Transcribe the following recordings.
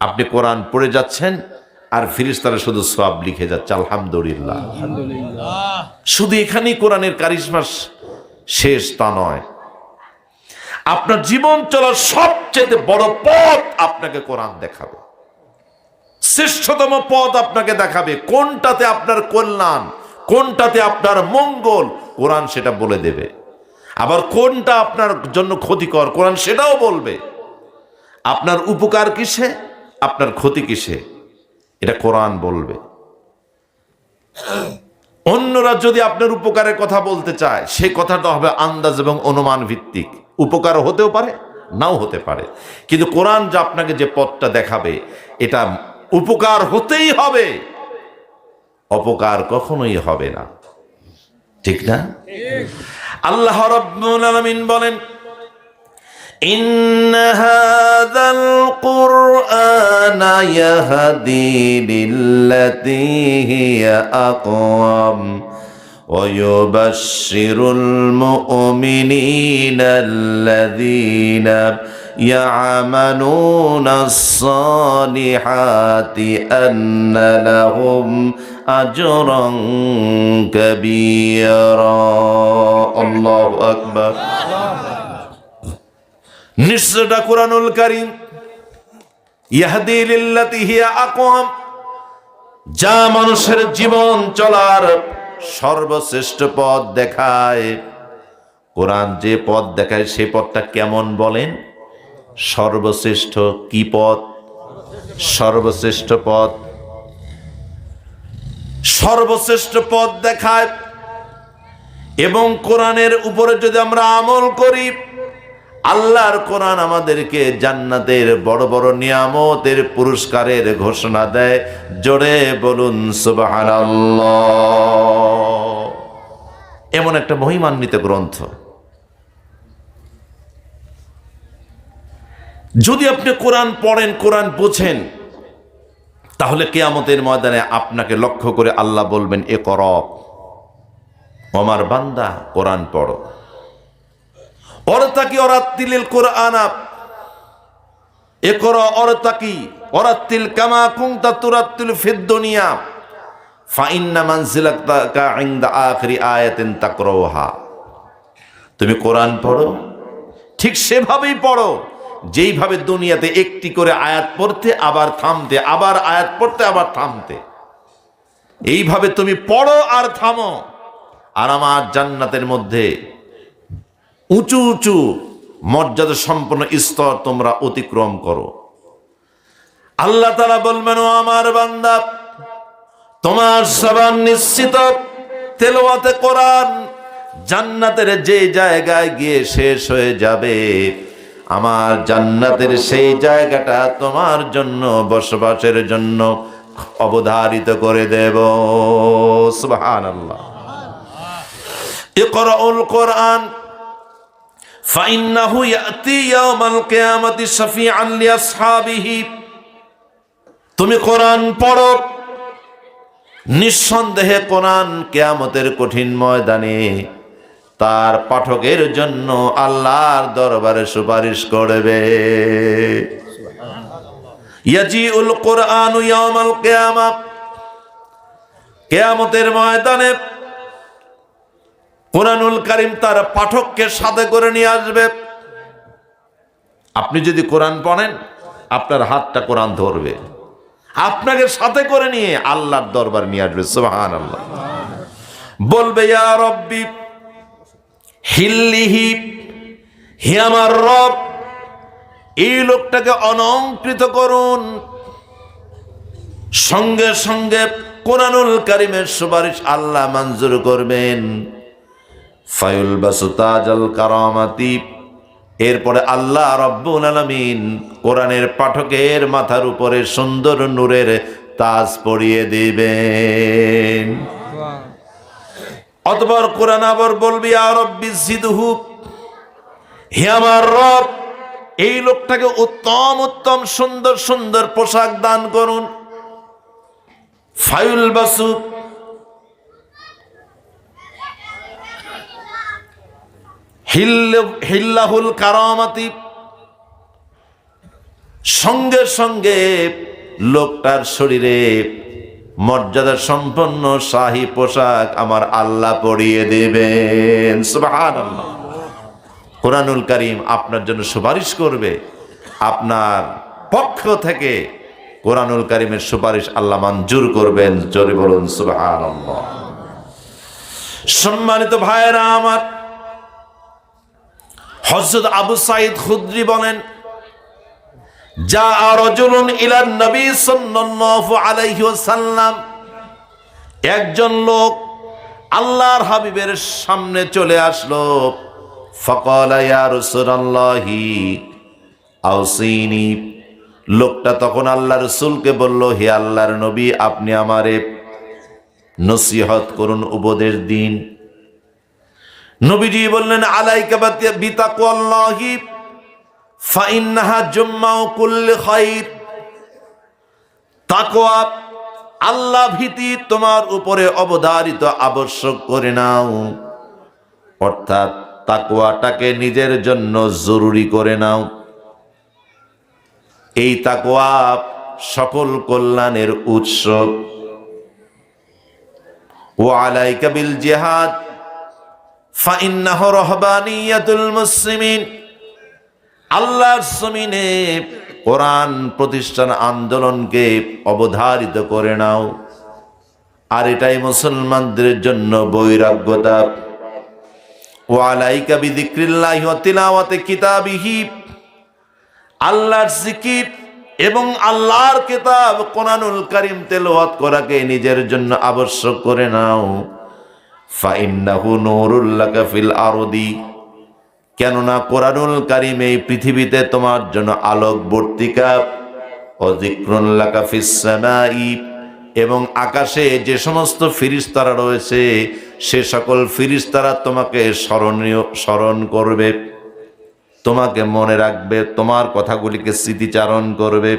আপনি কোরআন পড়ে যাচ্ছেন আর ফেরেশতারা শুধু সওয়াব লিখে যাচ্ছে। আলহামদুলিল্লাহ। শুধু এখানেই কোরআনের কারিশমা শেষ তা নয়, আপনার জীবন চলার সবচেয়ে বড় পথ আপনাকে কোরআন দেখাবে, শ্রেষ্ঠতম পথ আপনাকে দেখাবে। কোনটাতে আপনার কল্যাণ, কোনটাতে আপনার মঙ্গল, কোরআন সেটা বলে দেবে। আবার কোনটা আপনার জন্য ক্ষতিকর, কোরআন সেটাও বলবে। আপনার উপকার কিসে, আপনার ক্ষতি কিসে, এটা কোরআন বলবে। অন্যরা যদি আপনার উপকারের কথা বলতে চায়, সেই কথাটা হবে আন্দাজ এবং অনুমান ভিত্তিক। উপকার হতেও পারে, নাও হতে পারে, কিন্তু কোরআন যে আপনাকে যে পথটা দেখাবে, এটা উপকার হতেই হবে, অপকার কখনোই হবে না। ঠিক না? আল্লাহ রাব্বুল আলামিন বলেন, ইন্না হাযাল কুরআনা ইয়াহদি লিল্লাতী হিয়া আকওয়াম ওয়া ইউবাশশিরুল মুমিনিনা আল্লাযীনা ইয়া'মালুনাস সালিহাতি আন্না লাহুম আজরান কাবীরা। আল্লাহু আকবার। নিশ্চয়টা কুরআনুল কারীম ইয়াহদি লিল্লাতী হিয়া আকওয়াম, যা মানুষের জীবন চলার সর্বশ্রেষ্ঠ পথ দেখায়। কোরআন যে পথ দেখায় সে পথটা কেমন বলেন? সর্বশ্রেষ্ঠ। কি পথ? সর্বশ্রেষ্ঠ পথ। সর্বশ্রেষ্ঠ পথ দেখায়। এবং কোরআনের উপরে যদি আমরা আমল করি, আল্লাহর কোরআন আমাদেরকে জান্নাতের বড় বড় নিয়ামতের পুরস্কারের ঘোষণা দেয়। জোরে বলুন সুবহানাল্লাহ। এমন একটা মহিমান্বিত গ্রন্থ, যদি আপনি কোরআন পড়েন, কোরআন বোঝেন, তাহলে কিয়ামতের ময়দানে আপনাকে লক্ষ্য করে আল্লাহ বলবেন, ইকরা, আমার বান্দা কোরআন পড়ো। অরতাকি অরাত্তিলিল কোরআনা, ইকরা অরতাকি অরাত্তিল কামা কুনতা তুরাত্তিল ফিদ দুনিয়া ফাইন্না মানজিলাতাকা ইনদা আখিরি আয়াতিন তাকরাউহা। তুমি কোরআন পড়ো, ঠিক সেভাবেই পড়ো যেইভাবে দুনিয়াতে একটি করে আয়াত পড়তে আবার থামতে, আবার আয়াত পড়তে আবার থামতে। এইভাবে তুমি পড়ো আর থামো, আর আমার জান্নাতের মধ্যে উঁচু উঁচু মর্যাদা সম্পন্ন স্তর তোমরা অতিক্রম করো। আল্লাহ তাআলা বলবেন, ও আমার বান্দা, তোমার জবান নিশ্চিত তেলাওয়াতে কোরআন জান্নাতের যে জায়গায় গিয়ে শেষ হয়ে যাবে, আমার জান্নাতের সেই জায়গাটা তোমার জন্য বসবাসের জন্য অবধারিত করে দেব। সুবহানাল্লাহ। ইকরাউল কোরআন ফাইন্নাহু ইয়াতি ইয়াওমাল কিয়ামাতি শাফিআন লিআসহাবিহি। তুমি কোরআন পড়ো, নিঃসন্দেহে কোরআন কিয়ামতের কঠিন ময়দানে তার পাঠকের জন্য আল্লাহর দরবারে সুপারিশ করবে। ইয়াজিউল কোরআনু ইয়াওমাল কিয়ামা, কিয়ামতের ময়দানে কোরআনুল কারীম তার পাঠককে সাথে করে নিয়ে আসবে। আপনি যদি কোরআন পড়েন, আপনার হাতটা কোরআন ধরবে, আপনাকে সাথে করে নিয়ে আল্লাহর দরবার নিয়ে আসবে। সুবহানাল্লাহ। বলবে, ইয়া রব্বি হিল্লিহি, হে আমার রব, এই লোকটাকে অলংকৃত করুন। সঙ্গে সঙ্গে কোরআনুল কারীমের সুপারিশ আল্লাহ মঞ্জুর করবেন। ফায়ুল বাসুতাজাল কারামাতি, এরপরে আল্লাহ রাব্বুল আলামিন কোরআনের পাঠকের মাথার উপরে সুন্দর নূরের তাজ পরিয়ে দিবেন। অতঃপর কোরআন আবার বলবি, ইয়া রব্বি জিদহু, হে আমার রব, এই লোকটাকে উত্তম উত্তম সুন্দর সুন্দর পোশাক দান করুন। ফায়ুল বাসু, হিল্লাহুল কারামাতি, সঙ্গে সঙ্গে লোকটার শরীরে মর্যাদা সম্পন্ন শাহী পোশাক আমার আল্লাহ পরিয়ে দেবেন। সুবহানাল্লাহ। কোরআনুল কারীম আপনার জন্য সুপারিশ করবে, আপনার পক্ষ থেকে কোরআনুল কারীমের সুপারিশ আল্লাহ মঞ্জুর করবেন। জোরে বলুন সুবহানাল্লাহ। সম্মানিত ভাইয়েরা আমার, হযরত আবু সাঈদ খুদরি বলেন, যা রাজুলুন ইলান নবী সাল্লাল্লাহু আলাইহি ওয়াসাল্লাম, একজন লোক আল্লাহর হাবিবের সামনে চলে আসলো। ফাকালা ইয়া রাসূলুল্লাহি আওসিনি, লোকটা তখন আল্লাহ রাসূলকে বলল, হে আল্লাহর নবী, আপনি আমারে নসিহত করুন, উপদেশ দিন। নবীজি বললেন, আলাইকা বিতাকওয়াল্লাহি ফাইন্নাহা জুম্মাউ কুল্লি খাইর। তাকওয়া, আল্লাহ ভীতি তোমার উপরে অবধারিত, আবশ্যক করে নাও। অর্থাৎ তাকওয়াটাকে নিজের জন্য জরুরি করে নাও। এই তাকওয়া সকল কল্যাণের উৎস। ওয়া আলাইকা বিল জিহাদ ফাইন্নাহু রাহবানিয়াতুল মুসলিমিন। আল্লাহর জমিনে কোরআন প্রতিষ্ঠান আন্দোলনকে অবধারিত করে নাও, আর এটাই মুসলমানদের জন্য বৈরাগ্যতা। ওয়া আলাইকা বিযিক্রিল্লাহি ওয়া তিলাওয়াতি কিতাবিহি, আল্লাহর জিকির এবং আল্লাহর কিতাব কোরআনুল কারীম তেলাওয়াত করাকে নিজের জন্য আবশ্যক করে নাও। ফাইন্নাহু নূরুল লাকা ফিল আরদি, কেননা কোরআনুল কারীম এই পৃথিবীতে তোমার জন্য আলোকবর্তিকা। ও যিকরুন লাকা ফিস সামাই, এবং আকাশে যে সমস্ত ফেরেশতারা রয়েছে সে সকল ফেরেশতারা তোমাকে স্মরণ করবে, তোমাকে মনে রাখবে, তোমার কথাগুলিকে স্মৃতিচারণ করবে।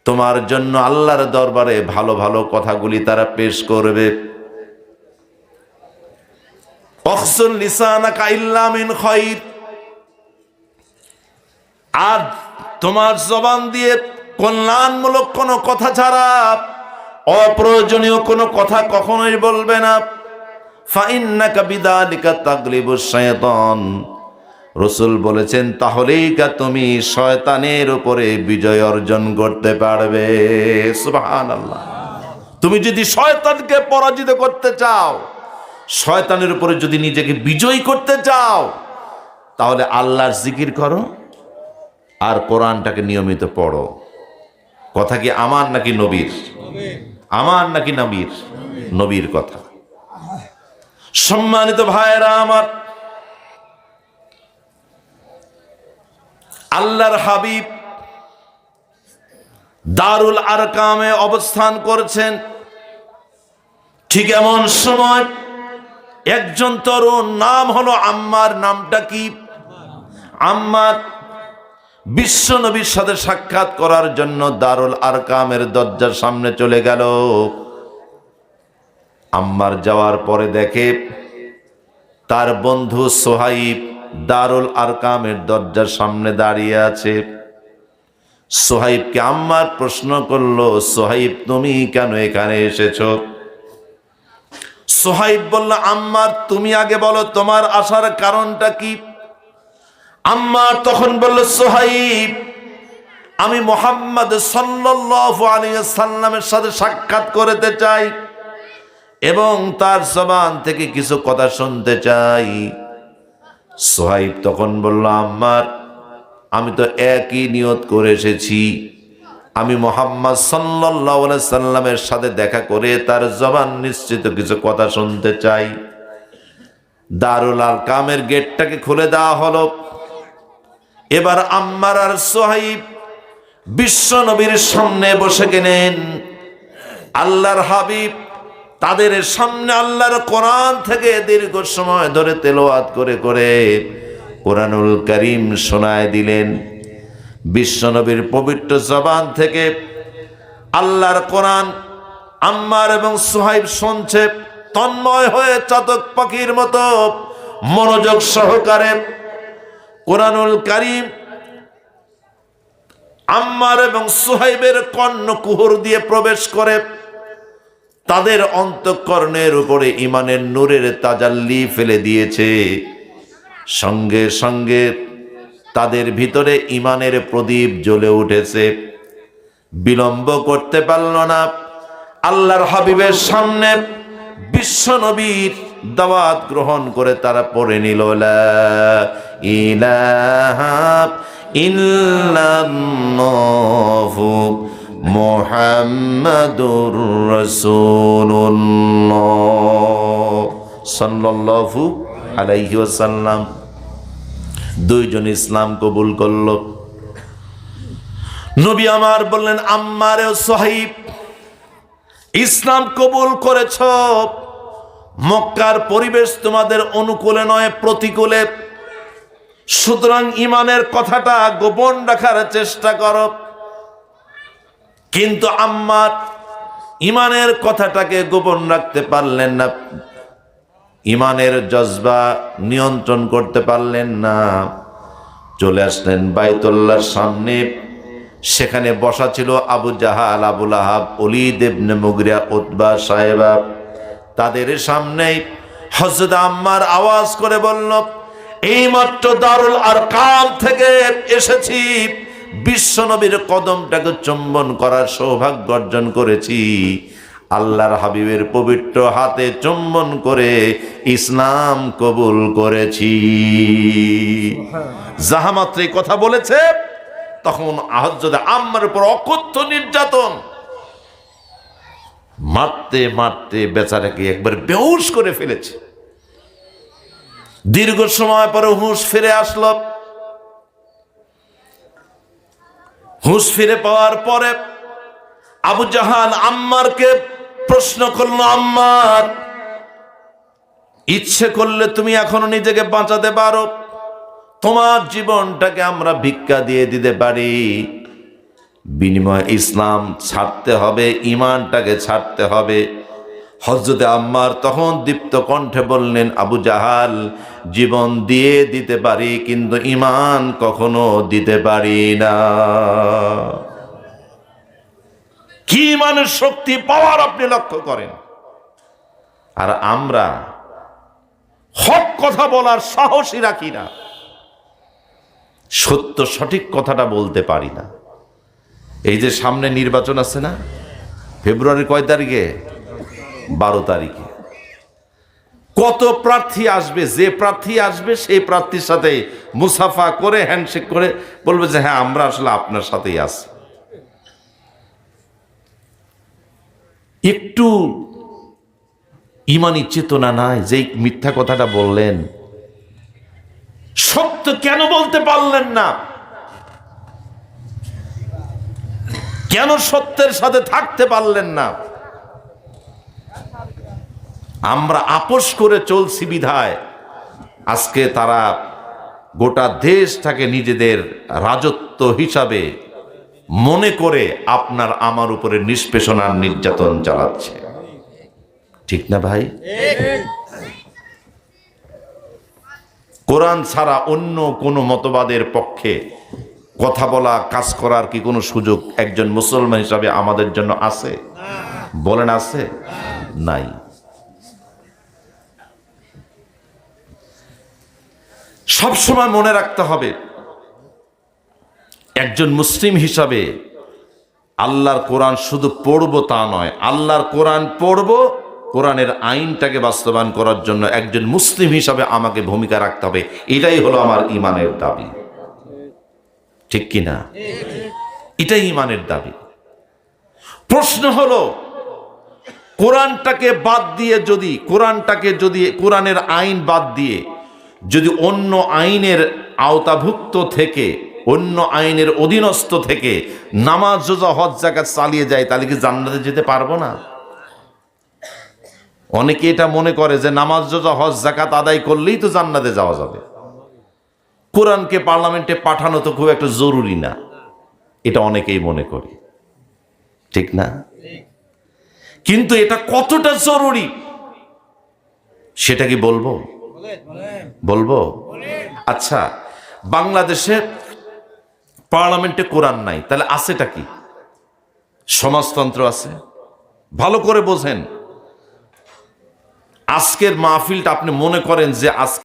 তোমার জন্য আল্লাহর দরবারে ভালো ভালো কথাগুলি তারা পেশ করবে। অখসুল লিসানাকা ইল্লা মিন খায়র, আর তোমার জবান দিয়ে কল্যাণমূলক কোনো কথা ছাড়া অপ্রয়োজনীয় কোনো কথা কখনোই বলবে না। ফাইন্নাকা বিযালিকা তাগলিবুশ শাইতান, রাসূল বলেছেন তাহলেই তুমি শয়তানের উপরে বিজয় অর্জন করতে পারবে। সুবহানাল্লাহ। তুমি যদি শয়তানকে পরাজিত করতে চাও, শয়তানের উপরে যদি নিজেকে বিজয়ী করতে চাও, তাহলে আল্লাহর জিকির করো আর কোরআনটাকে নিয়মিত পড়ো। কথা কি আমার নাকি নবীর? আমার নাকি নবীর? নবীর কথা। সম্মানিত ভাইয়েরা আমার, আল্লাহর হাবিব দারুল আরকামে অবস্থান করছেন। ঠিক এমন সময় একজন তরুণ, নাম হলো আম্মার। নামটা কি? আম্মার। বিশ্ব নবীর সাথে সাক্ষাৎ করার জন্য দারুল আরকামের দরজার সামনে চলে গেল। আম্মার যাওয়ার পরে দেখে তার বন্ধু সোহাইব দারুল আরকামের দরজার সামনে দাঁড়িয়ে আছে। সোহাইবকে আম্মার প্রশ্ন করলো, সোহাইব তুমি কেন এখানে এসেছো? সোহাইব বলল, আম্মার তুমি আগে বলো তোমার আসার কারণটা কি? আম্মার তখন বলল, সোহাইব আমি মুহাম্মদ সাল্লাল্লাহু আলাইহি ওয়াসাল্লামের সাথে সাক্ষাৎ করতে চাই এবং তার জবান থেকে কিছু কথা শুনতে চাই। সোহাইব তখন বলল, আম্মার আমি তো একই নিয়ত করে এসেছি, আমি মুহাম্মদ সাল্লাল্লাহু আলাইহি ওয়াসাল্লামের সাথে দেখা করে তার জবান নিশ্চিত কিছু কথা শুনতে চাই। দারুল আরকামের গেটটাকে খুলে দেওয়া হলো। এবার আম্মার আর সোহাইব বিশ্ব নবীর সামনে বসে গেলেন। আল্লাহর হাবিব তাদের সামনে আল্লাহর কোরআন থেকে দীর্ঘ সময় ধরে তেলাওয়াত করে করে কোরআনুল কারীম শোনায় দিলেন। বিশ্ব নবীর পবিত্র জবান থেকে আল্লাহর কোরআন আম্মার এবং সোহাইব শুনছে, তন্ময় হয়ে চাতক পাখির মতো মনোযোগ সহকারে। কোরআনুল কারীম আম্মার এবং সুহাইবের কর্ণকুহর দিয়ে প্রবেশ করে তাদের অন্তঃকরণের উপরে ঈমানের নূরের তাজাল্লি ফেলে দিয়েছে। সঙ্গে সঙ্গে তাদের ভিতরে ঈমানের প্রদীপ জ্বলে উঠেছে। বিলম্ব করতে পারল না, আল্লাহর হাবিবের সামনে বিশ্ব নবীর দাওয়াত গ্রহণ করে তারা পড়ে নিল লা ইলাহা ইল্লাল্লাহু মুহাম্মাদুর রাসূলুল্লাহ সাল্লাল্লাহু আলাইহি ওয়াসাল্লাম। দুইজন ইসলাম কবুল করল। নবী আমার বললেন, আম্মার ও সুহাইব, ইসলাম কবুল করেছ, মক্কার পরিবেশ তোমাদের অনুকূলে নয়, প্রতিকূলে। সুতরাং ঈমানের কথাটা গোপন রাখার চেষ্টা করো। কিন্তু আম্মার ঈমানের কথাটাকে গোপন রাখতে পারলেন না, ঈমানের জজবা নিয়ন্ত্রণ করতে পারলেন না। চলে আসলেন বাইতুল্লাহর সামনে। সেখানে বসা ছিল আবু জাহাল, আবু লাহাব, ওলীদ ইবনে মুগিরা, উতবা, সাইবা। তাদের সামনেই হযরত আম্মার আওয়াজ করে বলল, এইমাত্র দারুল আরকাম থেকে এসেছি, বিশ্বনবীর কদমটাকে চুম্বন করার সৌভাগ্য অর্জন করেছি। আল্লাহর হাবিবের পবিত্র হাতে চুম্বন করে ইসলাম কবুল করেছি। যাহামাত্র কথা বলেছে তখন হযরত আম্মার উপর অকথ্য নির্যাতন, মারতে মারতে বেচারাকে একবার বেহুশ করে ফেলেছে। দীর্ঘ সময় পরে হুঁশ ফিরে আসলো। হুঁশ ফিরে পাওয়ার পরে আবু জাহাল আম্মারকে প্রশ্ন করলো, আম্মার, ইচ্ছে করলে তুমি এখনো নিজেকে বাঁচাতে পারো, তোমার জীবনটাকে আমরা ভিক্ষা দিয়ে দিতে পারি, বিনিময়ে ইসলাম ছাড়তে হবে, ঈমানটাকে ছাড়তে হবে। হযরত আম্মার তখন দীপ্ত কণ্ঠে বললেন, আবু জাহাল, জীবন দিয়ে দিতে পারি কিন্তু ঈমান কখনো দিতে পারি না। কি ঈমানের শক্তি, পাওয়ার আপনি লক্ষ্য করেন। আর আমরা হক কথা বলার সাহসই রাখি না, সত্য সঠিক কথাটা বলতে পারি না। এই যে সামনে নির্বাচন আছে না, ফেব্রুয়ারির কয় তারিখে? 12 তারিখে। কত প্রার্থী আসবে, যে প্রার্থী আসবে সেই প্রার্থীর সাথে মুসাফা করে, হ্যান্ডশেক করে বলবে যে হ্যাঁ আমরা আসলে আপনার সাথেই আছি। একটু ঈমানি চেতনা নাই যে মিথ্যা কথাটা বললেন, সত্য কেন বলতে পারলেন না? কেন সত্যের সাথে থাকতে পারলেন না? আমরা আপোষ করে চলছি বিধায় আজকে তারা গোটা দেশটাকে নিজেদের রাজত্ব হিসাবে মনে করে আপনার আমার উপরে নিষ্পেষণার নির্যাতন চালাচ্ছে। ঠিক না ভাই? কোরআন ছাড়া অন্য কোনো মতবাদের পক্ষে কথা বলা, কাজ করার কি কোনো সুযোগ একজন মুসলমান হিসাবে আমাদের জন্য আছে? বলেন, আছে? নাই। সবসময় মনে রাখতে হবে, একজন মুসলিম হিসাবে আল্লাহর কোরআন শুধু পড়বো তা নয়, আল্লাহর কোরআন পড়বো, কোরআনের আইনটাকে বাস্তবায়ন করার জন্য একজন মুসলিম হিসাবে আমাকে ভূমিকা রাখতে হবে। এটাই হলো আমার ঈমানের দাবি। ঠিক কিনা? এটাই ঈমানের দাবি। প্রশ্ন হলো, কোরআনটাকে বাদ দিয়ে যদি কোরআনের আইন বাদ দিয়ে যদি অন্য আইনের আওতাভুক্ত থেকে, অন্য আইনের অধীনস্থ থেকে নামাজ, রোজা, হজ, যাকাত চালিয়ে যায়, তাহলে কি জান্নাতে যেতে পারবো না? অনেকে এটা মনে করে যে নামাজ, রোজা, হজ, যাকাত আদায় করলেই তো জান্নাতে যাওয়া যাবে। কোরআনকে পার্লামেন্টে পাঠানো তো খুব একটা জরুরি না, এটা অনেকেই মনে করে। ঠিক না? কিন্তু এটা কতটা জরুরি সেটা কি বলবো? বলবো। আচ্ছা, বাংলাদেশে পার্লামেন্টে কোরআন নাই, তাহলে আছেটা কি? সমাজতন্ত্র আছে। ভালো করে বোঝেন। আজকের মাহফিলটা আপনি মনে করেন যে আজকে